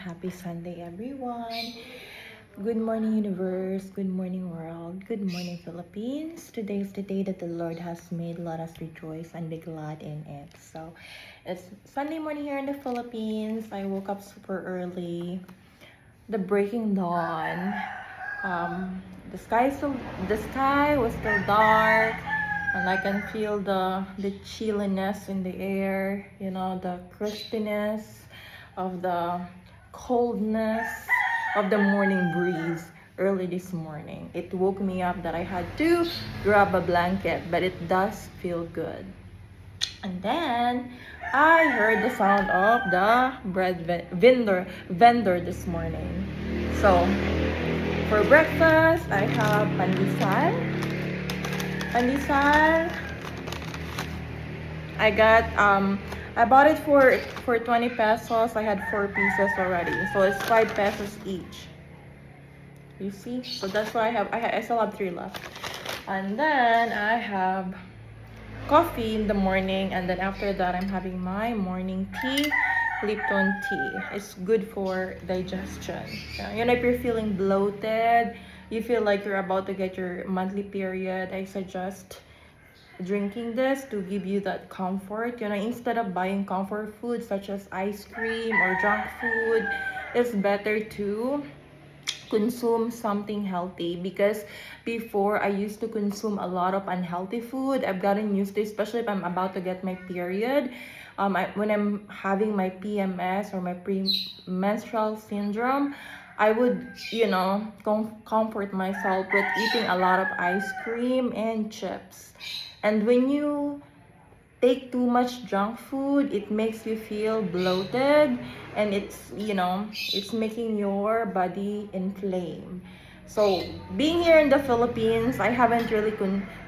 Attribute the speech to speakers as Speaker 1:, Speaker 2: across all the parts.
Speaker 1: happy Sunday, everyone. Good morning, universe. Good morning, world. Good morning, Philippines. Today is the day that the Lord has made. Let us rejoice and be glad in it. So, it's Sunday morning here in the Philippines. I woke up super early. The breaking dawn. The sky was still dark, and I can feel the chilliness in the air. The crispiness of the coldness of the morning breeze early this morning. It woke me up that I had to grab a blanket, but it does feel good. And then I heard the sound of the vendor this morning. So for breakfast, I have pandesal. I bought it for 20 pesos. I had 4 pieces already. So it's 5 pesos each. You see? So that's what I have. I still have 3 left. And then I have coffee in the morning, and then after that I'm having my morning tea, Lipton tea. It's good for digestion. If you're feeling bloated, you feel like you're about to get your monthly period, I suggest drinking this to give you that comfort. Instead of buying comfort food such as ice cream or junk food, it's better to consume something healthy, because before I used to consume a lot of unhealthy food. I've gotten used to, especially if I'm about to get my period. When I'm having my PMS or my premenstrual syndrome, I would, comfort myself with eating a lot of ice cream and chips. And when you take too much junk food, it makes you feel bloated, and it's making your body inflame. So being here in the Philippines, I haven't really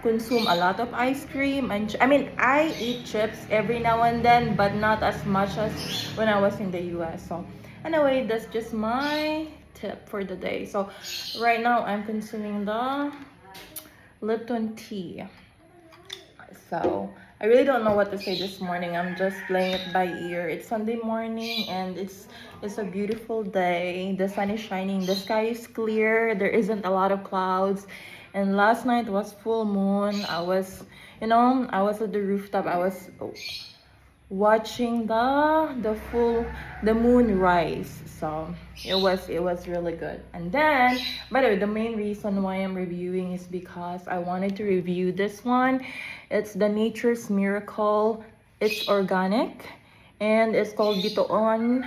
Speaker 1: consumed a lot of ice cream, and I eat chips every now and then, but not as much as when I was in the US. So anyway, that's just my tip for the day. So right now I'm consuming the Lipton tea. So I really don't know what to say this morning. I'm just playing it by ear. It's Sunday morning, and it's a beautiful day. The sun is shining. The sky is clear. There isn't a lot of clouds. And last night was full moon. I was at the rooftop. I was watching the moon rise. So it was really good. And then, by the way, the main reason why I'm reviewing is because I wanted to review this one. It's the Nature's Miracle. It's organic, and it's called Bituon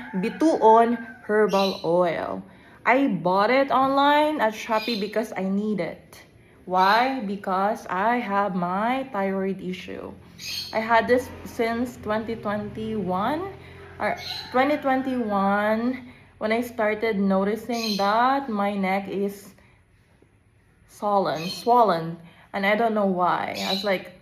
Speaker 1: Herbal Oil. I bought it online at Shopee because I need it. Why? Because I have my thyroid issue. I had this since 2021 or 2021, when I started noticing that my neck is swollen, and I don't know why. I was like,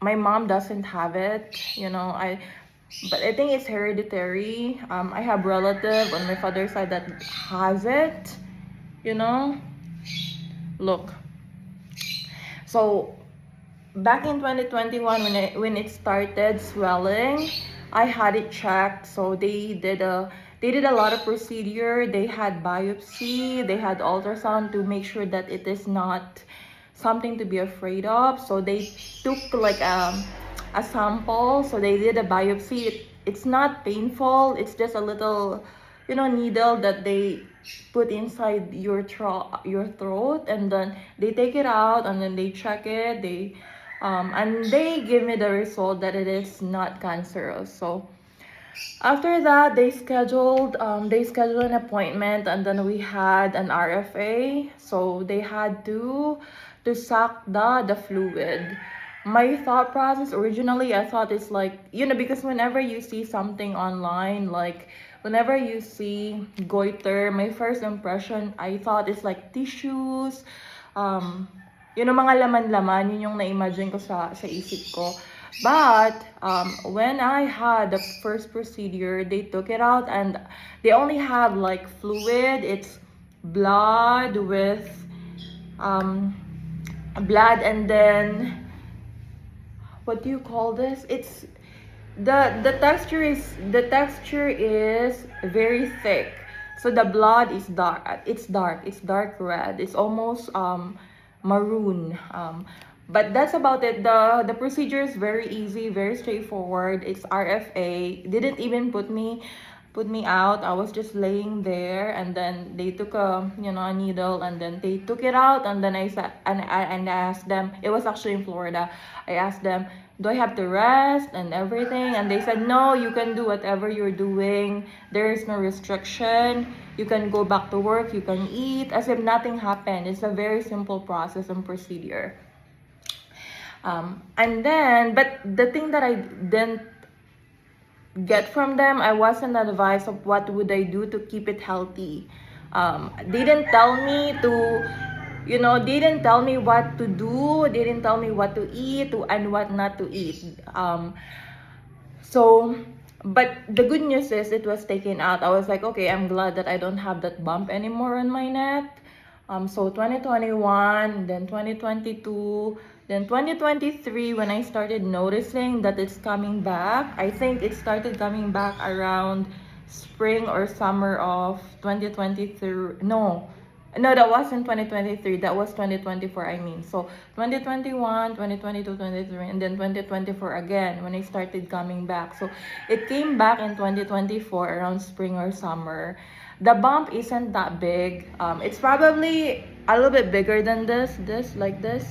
Speaker 1: my mom doesn't have it, but I think it's hereditary. I have relative on my father's side that has it, Look. So back in 2021, when it started swelling, I had it checked. So they did a lot of procedure. They had biopsy, they had ultrasound to make sure that it is not something to be afraid of. So they took like a sample. So they did a biopsy. It's not painful. It's just a little, needle that they put inside your throat, and then they take it out, and then they check it. And they give me the result that it is not cancerous. So after that, they scheduled an appointment, and then we had an RFA. So they had to suck the fluid. My thought process originally, I thought it's like, because whenever you see something online, like whenever you see goiter, my first impression, I thought it's like tissues, mga laman-laman, yun yung na-imagine ko sa isip ko. But when I had the first procedure, they took it out, and they only have like fluid. It's blood with and then, what do you call this? It's the texture is very thick. So the blood is dark. It's dark. It's dark red. It's almost maroon. But that's about it. The procedure is very easy, very straightforward. It's RFA. Didn't even put me out. I was just laying there, and then they took a a needle, and then they took it out, and then I said, and I asked them. It was actually in Florida. I asked them, do I have to rest and everything? And they said, no, you can do whatever you're doing. There is no restriction. You can go back to work. You can eat as if nothing happened. It's a very simple process and procedure. And then, but the thing that I didn't get from them, I wasn't advised of what would I do to keep it healthy. They didn't tell me they didn't tell me what to do. They didn't tell me what to eat and what not to eat. But the good news is it was taken out. I was like, okay, I'm glad that I don't have that bump anymore on my neck. So 2021, then 2022, then 2023, when I started noticing that it's coming back. I think it started coming back around spring or summer of 2023. No, that wasn't 2023. That was 2024, I mean. So 2021, 2022, 2023, and then 2024 again when I started coming back. So it came back in 2024 around spring or summer. The bump isn't that big. It's probably a little bit bigger than this, like this.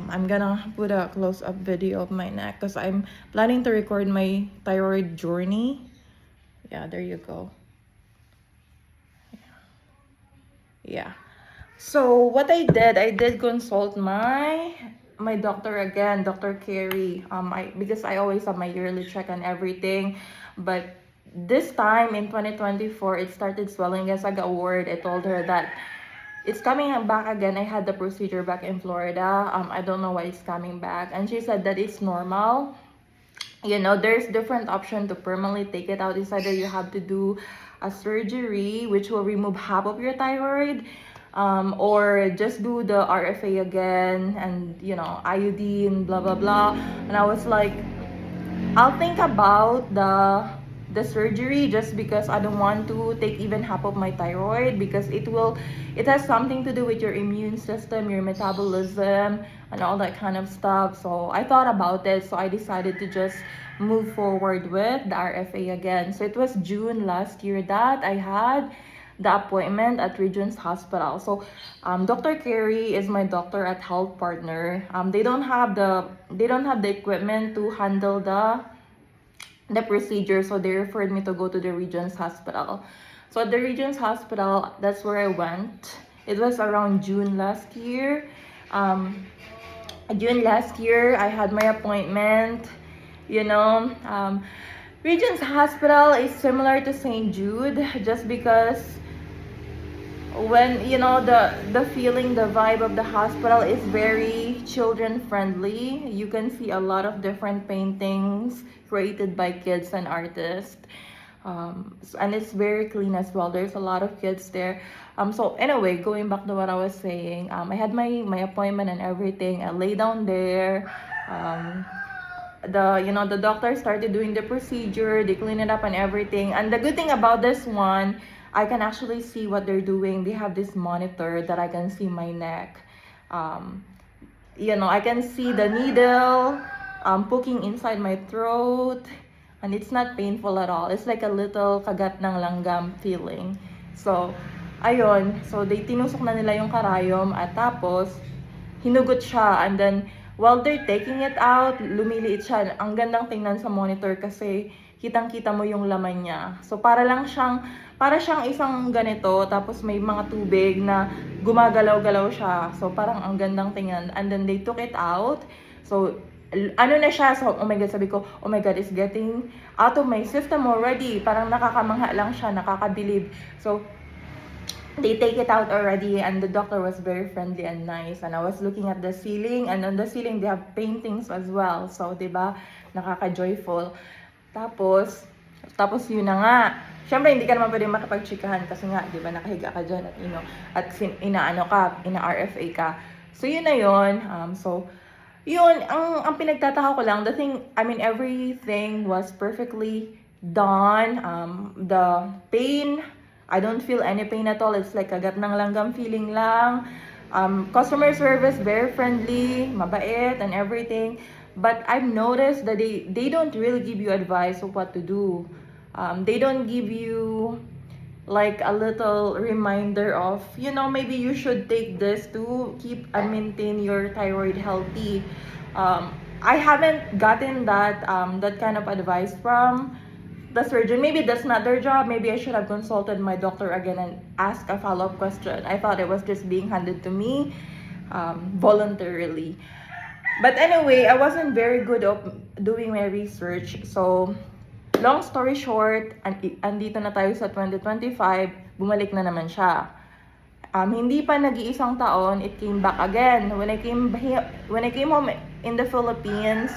Speaker 1: I'm gonna put a close-up video of my neck because I'm planning to record my thyroid journey. Yeah, there you go. Yeah. So what I did consult my doctor again, Dr. Carey. Because I always have my yearly check and everything, but this time in 2024 it started swelling. As I got word, I told her that it's coming back again. I had the procedure back in Florida. I don't know why it's coming back, and she said that it's normal. There's different option to permanently take it out. It's either you have to do a surgery which will remove half of your thyroid, or just do the RFA again, and iodine, blah blah blah. And I was like, I'll think about the surgery, just because I don't want to take even half of my thyroid, because it has something to do with your immune system, your metabolism, and all that kind of stuff. So I thought about it, so I decided to just move forward with the RFA again. So it was June last year that I had the appointment at Regents Hospital. So Dr. Carey is my doctor at Health Partner. They don't have the equipment to handle the procedure, so they referred me to go to the Regents Hospital. So at the Regents Hospital, that's where I went. It was around June last year. June last year, I had my appointment. Regents Hospital is similar to St. Jude, just because when the feeling, the vibe of the hospital is very children friendly. You can see a lot of different paintings created by kids and artists, and it's very clean as well. There's a lot of kids there. So anyway, going back to what I was saying, I had my appointment and everything. I lay down there. The doctor started doing the procedure. They clean it up and everything. And the good thing about this one, I can actually see what they're doing. They have this monitor that I can see my neck. I can see the needle poking inside my throat, and it's not painful at all. It's like a little kagat ng langgam feeling. So, ayun. So, tinusok na nila yung karayom, at tapos, hinugot siya. And then, while they're taking it out, lumiliit siya. Ang gandang tingnan sa monitor kasi kitang-kita mo yung laman niya. So, para siyang isang ganito, tapos may mga tubig na gumagalaw-galaw siya. So, parang ang gandang tingnan. And then, they took it out. So, na siya? So, oh my God, sabi ko, oh my God, it's getting out of my system already. Parang nakakamangha lang siya, nakakabilib. So, they take it out already, and the doctor was very friendly and nice. And I was looking at the ceiling, and on the ceiling, they have paintings as well. So, diba, nakaka-joyful. Tapos yun na nga. Siyempre, hindi ka naman pwede makapag-chikahan kasi nga, di ba, nakahiga ka dyan at ina-RFA ka. So, yun na yun. Yun, ang pinagtataka ko lang, everything was perfectly done. The pain, I don't feel any pain at all. It's like kagat ng langgam feeling lang. Customer service, very friendly, mabait, and everything. But I've noticed that they don't really give you advice of what to do. They don't give you like a little reminder of, maybe you should take this to keep and maintain your thyroid healthy. I haven't gotten that kind of advice from the surgeon. Maybe that's not their job. Maybe I should have consulted my doctor again and asked a follow-up question. I thought it was just being handed to me voluntarily. But anyway, I wasn't very good at doing my research. So, long story short, andito na tayo sa 2025, bumalik na naman siya. Hindi pa nag-iisang taon, it came back again. When I came home in the Philippines,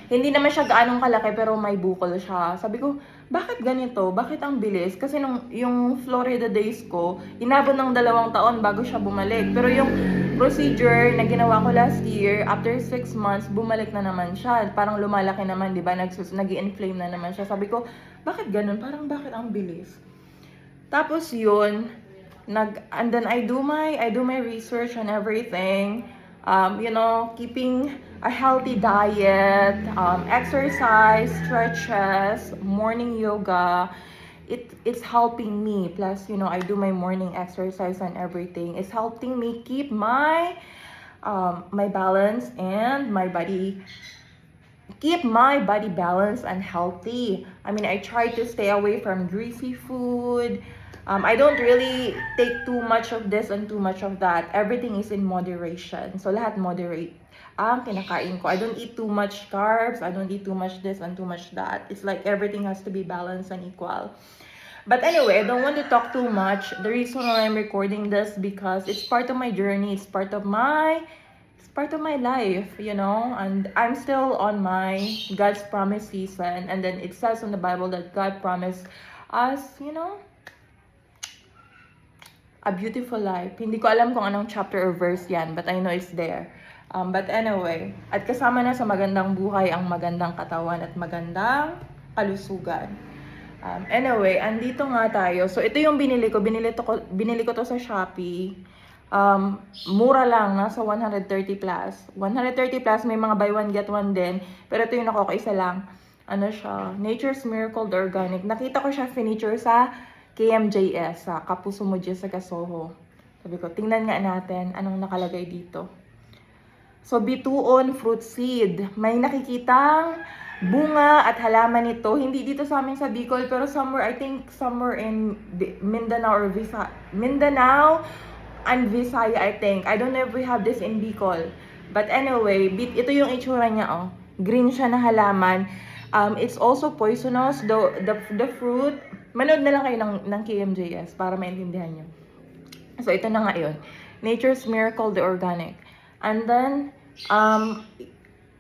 Speaker 1: hindi naman siya gaanong kalaki pero may bukol siya. Sabi ko, bakit ganito? Bakit ang bilis? Kasi yung Florida days ko, inabot ng 2 taon bago siya bumalik. Pero yung procedure na ginawa ko last year, after 6 months, bumalik na naman siya. Parang lumalaki naman, di ba? Nag-inflame na naman siya. Sabi ko, bakit ganun? Parang bakit ang bilis? Tapos yun, and then I do my research and everything. Keeping a healthy diet, exercise, stretches, morning yoga. It's helping me. Plus, I do my morning exercise and everything. It's helping me keep my balance and my body. Keep my body balanced and healthy. I mean, I try to stay away from greasy food. I don't really take too much of this and too much of that. Everything is in moderation. So, lahat moderate ang kinakain ko. I don't eat too much carbs. I don't eat too much this and too much that. It's like everything has to be balanced and equal. But anyway, I don't want to talk too much. The reason why I'm recording this because it's part of my journey. It's part of my life, and I'm still on my God's promise season. And then it says in the Bible that God promised us, a beautiful life. Hindi ko alam kung anong chapter or verse yan, but I know it's there. But anyway, at kasama na sa magandang buhay ang magandang katawan at magandang kalusugan. Anyway, andito nga tayo. So ito yung binili ko. Binili ko to sa Shopee. Mura lang, nasa 130 plus. 130 plus, may mga buy one get one din. Pero ito yung isa lang. Ano siya? Nature's Miracle Organic. Nakita ko siya finiture sa KMJS, sa Kapuso mo dyan sa Kasoho. Sabi ko, tingnan nga natin anong nakalagay dito. So, bituon fruit seed. May nakikitang bunga at halaman nito. Hindi dito sa amin sa Bicol, pero I think somewhere in Mindanao or Mindanao and Visaya, I think. I don't know if we have this in Bicol. But anyway, ito yung itsura niya, Green siya na halaman. It's also poisonous. The fruit, manood na lang kayo ng KMJS para maintindihan nyo. So, ito na nga yun. Nature's Miracle, the Organic. And then,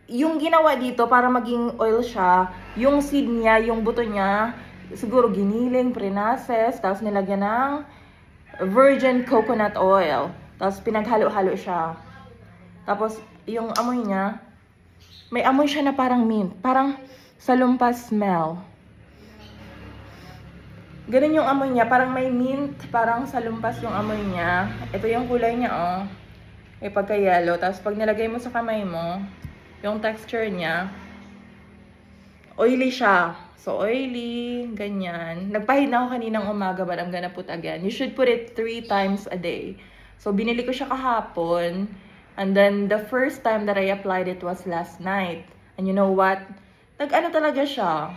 Speaker 1: yung ginawa dito para maging oil siya, yung seed niya, yung buto niya, siguro giniling, prinases, tapos nilagyan ng virgin coconut oil. Tapos pinaghalo-halo siya. Tapos, yung amoy niya, may amoy siya na parang mint. Parang salumpas smell. Ganun yung amoy niya. Parang may mint. Parang salumpas yung amoy niya. Ito yung kulay niya, May pagka-yellow. Tapos pag nilagay mo sa kamay mo, yung texture niya, oily siya. So, oily, ganyan. Nagpahid na ako kaninang umaga, but I'm gonna put again. You should put it 3 times a day. So, binili ko siya kahapon. And then, the first time that I applied it was last night. And you know what? Nag-ano talaga siya.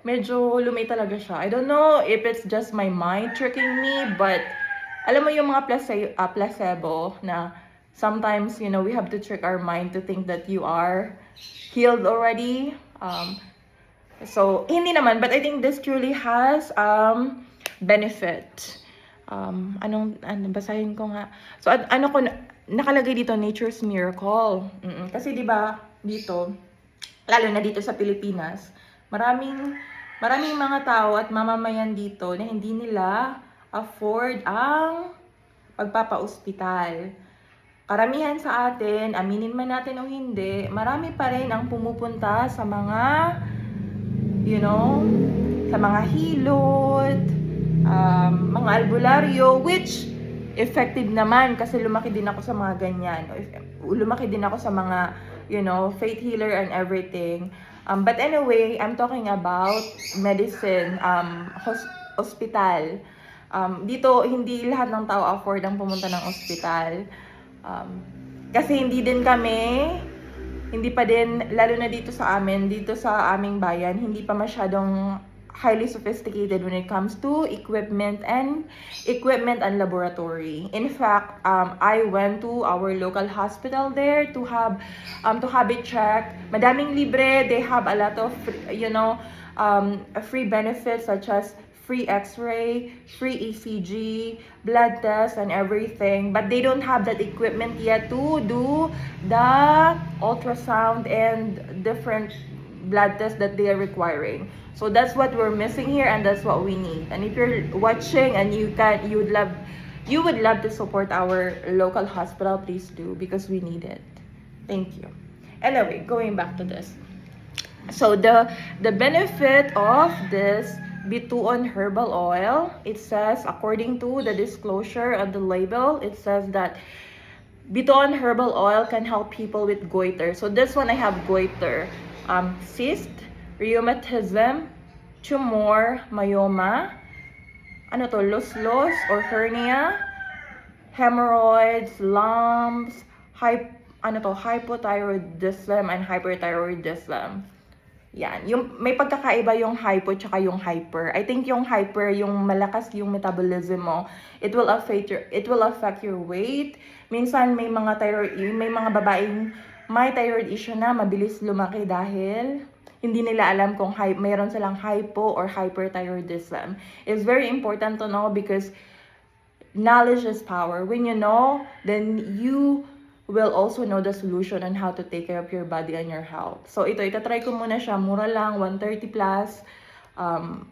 Speaker 1: Medyo lumay talaga siya. I don't know if it's just my mind tricking me, but alam mo yung mga placebo na sometimes, we have to trick our mind to think that you are healed already. So, hindi naman, but I think this truly has benefit. Basahin ko nga. So, nakalagay dito, Nature's Miracle. Kasi di ba dito, lalo na dito sa Pilipinas, maraming mga tao at mamamayan dito na hindi nila afford ang pagpapa-ospital. Karamihan sa atin, aminin man natin o hindi, marami pa rin ang pumupunta sa mga you know, sa mga hilot, mga albularyo, which effective naman kasi lumaki din ako sa mga ganyan. Lumaki din ako sa mga, you know, faith healer and everything. But anyway, I'm talking about medicine, hospital. Dito, hindi lahat ng tao afford ang pumunta ng ospital. Kasi hindi pa din, lalo na dito sa aming bayan, hindi pa masyadong highly sophisticated when it comes to equipment and laboratory. In fact, I went to our local hospital there to have it checked. Madaming libre. They have a lot of, you know, free benefits such as free x-ray, free ECG, blood tests, and everything. But they don't have that equipment yet to do the ultrasound and different blood tests that they are requiring. So that's what we're missing here, and that's what we need. And if you're watching and you would love to support our local hospital, please do, because we need it. Thank you. Anyway, going back to this. So the benefit of this Bituon herbal oil, it says, according to the disclosure on the label, it says that Bituon herbal oil can help people with goiter. So this one I have goiter, cyst, rheumatism, tumor, myoma, los or hernia, hemorrhoids, lumps, hypothyroidism and hyperthyroidism. Yan, yung may pagkakaiba yung hypo tsaka yung hyper. I think yung hyper, yung malakas yung metabolism mo, it will affect your weight. Minsan may mga babaeng may thyroid issue na mabilis lumaki dahil hindi nila alam kung mayroon silang hypo or hyperthyroidism. It's very important to know because knowledge is power. When you know, then you will also know the solution on how to take care of your body and your health. So ito, itatry ko muna siya. Mura lang, 130 plus.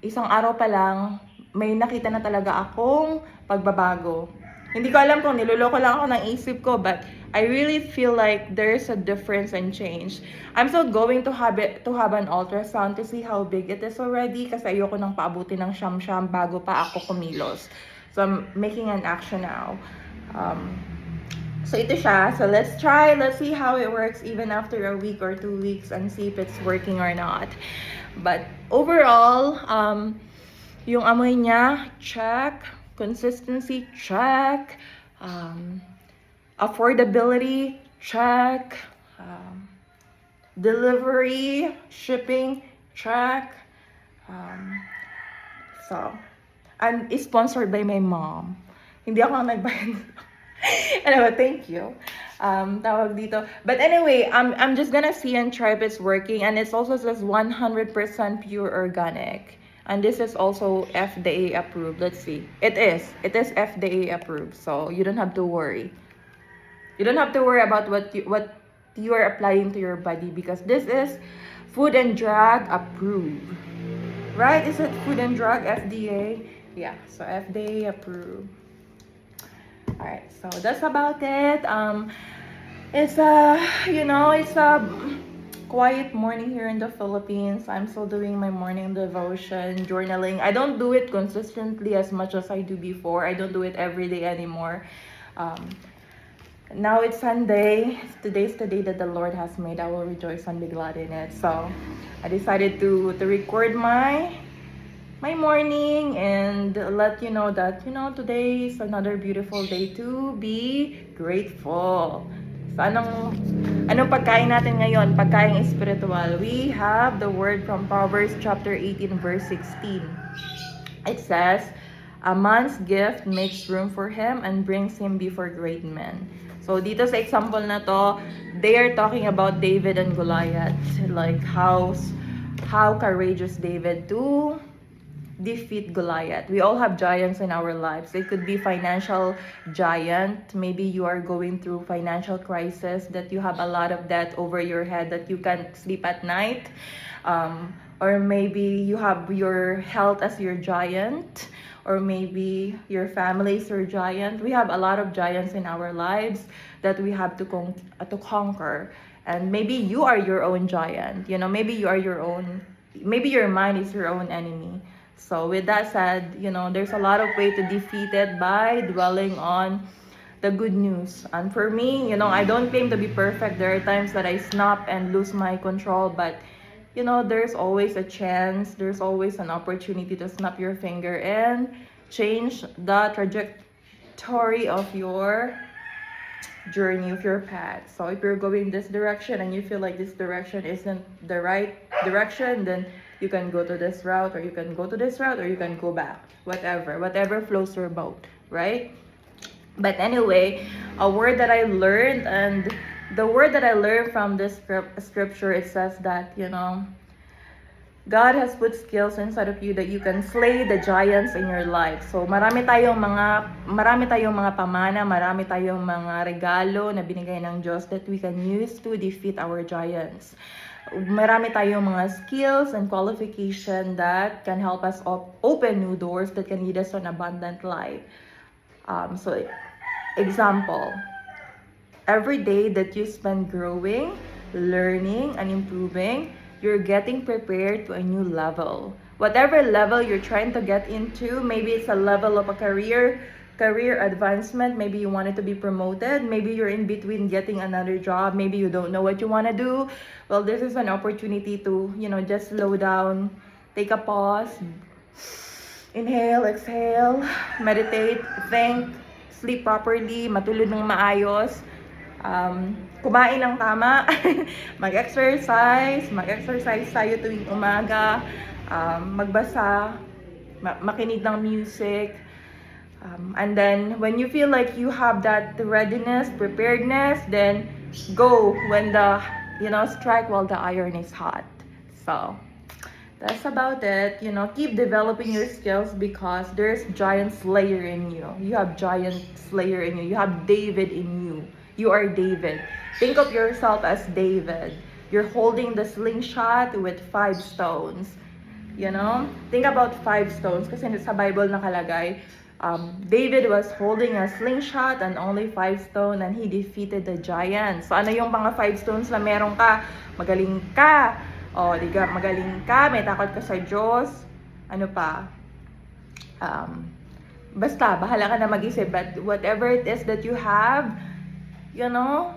Speaker 1: Isang araw pa lang, may nakita na talaga akong pagbabago. Hindi ko alam kung niloloko lang ako ng isip ko, but I really feel like there's a difference and change. I'm still going to have an ultrasound to see how big it is already kasi ayoko nang paabutin ng siyam-siyam bago pa ako kumilos. So I'm making an action now. So ito siya. So let's see how it works even after a week or 2 weeks and see if it's working or not. But overall, yung amoy niya, check. Consistency, check. Affordability, check. Delivery, shipping, check. So, and it's sponsored by my mom. Hindi ako ang nagbayad. Anyway, thank you. Tawag dito. But anyway, I'm just gonna see and try if it's working. And it also says 100% pure organic. And this is also FDA approved. Let's see. It is FDA approved. So you don't have to worry. You don't have to worry about what you are applying to your body because this is Food and Drug approved. Right? Is it Food and Drug FDA? Yeah. So FDA approved. Alright, so that's about it. It's a quiet morning here in the Philippines. I'm still doing my morning devotion, journaling. I don't do it consistently as much as I do before. I don't do it every day anymore. Now it's Sunday. Today's the day that the Lord has made. I will rejoice and be glad in it. So I decided to record my morning and let you know that today is another beautiful day to be grateful. So anong pagkain natin ngayon? Pagkain spiritual. We have the word from Proverbs chapter 18 verse 16. It says, "A man's gift makes room for him and brings him before great men." So dito sa example na to, they are talking about David and Goliath, like how courageous David to defeat Goliath. We all have giants in our lives. It could be financial giant. Maybe you are going through financial crisis, that you have a lot of debt over your head, that you can't sleep at night. Or maybe you have your health as your giant. Or maybe your family is your giant. We have a lot of giants in our lives that we have to conquer. And maybe you are your own giant. Maybe you are your own maybe your mind is your own enemy. So with that said, you know, there's a lot of way to defeat it by dwelling on the good news. And for me, you know, I don't claim to be perfect. There are times that I snap and lose my control, but you know, there's always a chance, there's always an opportunity to snap your finger and change the trajectory of your journey, of your path. So if you're going this direction and you feel like this direction isn't the right direction, then you can go to this route, or you can go to this route, or you can go back. Whatever flows your boat, right? But anyway, a word that I learned, and the word that I learned from this scripture, it says that, you know, God has put skills inside of you that you can slay the giants in your life. So marami tayong mga pamana, marami tayong mga regalo na binigay ng Diyos that we can use to defeat our giants. Marami tayong mga skills and qualification that can help us open new doors that can lead us to an abundant life. So example, every day that you spend growing, learning, and improving, you're getting prepared to a new level. Whatever level you're trying to get into, maybe it's a level of a career advancement, maybe you wanted to be promoted, maybe you're in between getting another job, maybe you don't know what you want to do. Well, this is an opportunity to, you know, just slow down, take a pause, inhale, exhale, meditate, think, sleep properly, matulog ng maayos, kumain ng tama, mag-exercise tayo tuwing umaga, magbasa, makinig ng music, and then when you feel like you have that readiness, preparedness, then go when the, you know, strike while the iron is hot. So that's about it. You know, keep developing your skills because there's giant slayer in you. You have giant slayer in you. You have David in you. You are David. Think of yourself as David. You're holding the slingshot with 5 stones. You know? Think about 5 stones kasi sa Bible nakalagay, David was holding a slingshot and only 5 stones and he defeated the giants. So ano yung mga 5 stones na meron ka? Magaling ka. O, diga, magaling ka, may takot ka sa Diyos. Ano pa? Basta, bahala ka na mag-isip. But whatever it is that you have, you know,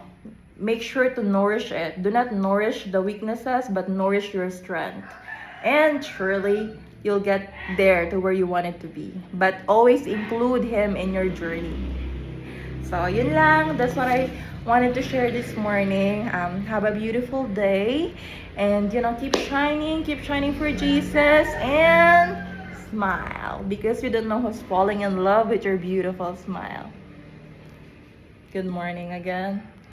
Speaker 1: make sure to nourish it. Do not nourish the weaknesses, but nourish your strength. And surely, you'll get there to where you want it to be. But always include Him in your journey. So, yun lang. That's what I wanted to share this morning. Have a beautiful day. And, you know, keep shining for Jesus. And smile. Because you don't know who's falling in love with your beautiful smile. Good morning again.